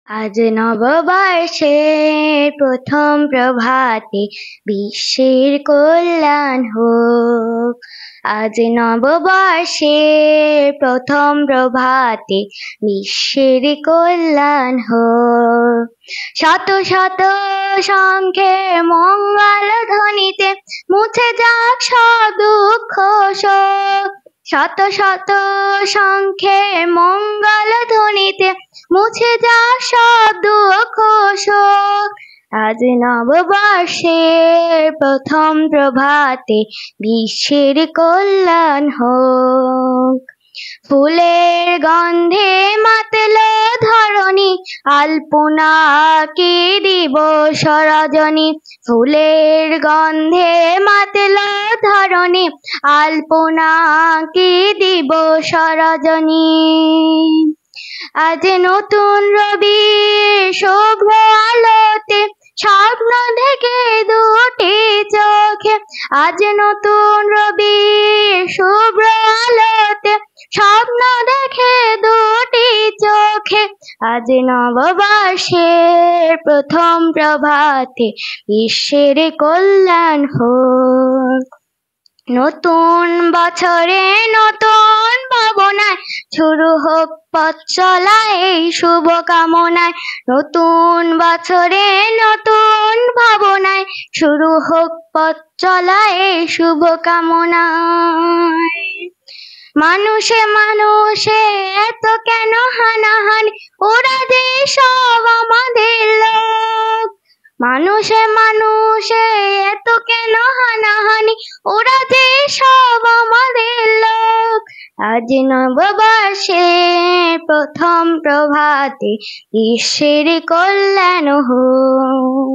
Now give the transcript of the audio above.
আজ নববর্ষের প্রথম প্রভাতে বিশ্বের কল্যাণ হোক। আজ নববর্ষের প্রথম প্রভাতে বিশ্বের কল্যাণ হোক। শত শত শঙ্খের মঙ্গল ধ্বনিতে মুছে যাক সব দুঃখ শোক। শত শত শঙ্খের মঙ্গল ধ্বনিতে মুছে যাক সব দুঃখ শোক। আজ নববর্ষের প্রথম প্রভাতে বিশ্বের কল্যাণ হোক। ফুলের গন্ধে মাতল ধরণী, আলপনা কি দিবস রজনী। ফুলের গন্ধে মাতল ধরণী, আলপনা কি দিবস রজনী। আজ নতুন রবির শুভ্র আলোতে স্বপ্ন দেখে দুটি চোখে। আজ নতুন রবির শুভ্র আলোতে স্বপ্ন দেখে দুটি চোখে। আজ নববর্ষের প্রথম প্রভাতে বিশ্বের কল্যাণ হোক। নতুন বছরে নতুন ভাবনায় শুরু হোক পথ চলা এই শুভ কামনায়। নতুন বছরে নতুন ভাবনায় শুরু হোক পথ চলা এই শুভ কামনায়। মানুষে মানুষে এত কেন হানাহানি, ওরা যে সব আমাদের লোক। মানুষে মানুষে এত কেন হানাহানি, ওরা যে সব আমাদের লোক। আজ নববর্ষের প্রথম প্রভাতে বিশ্বের কল্যাণ হোক।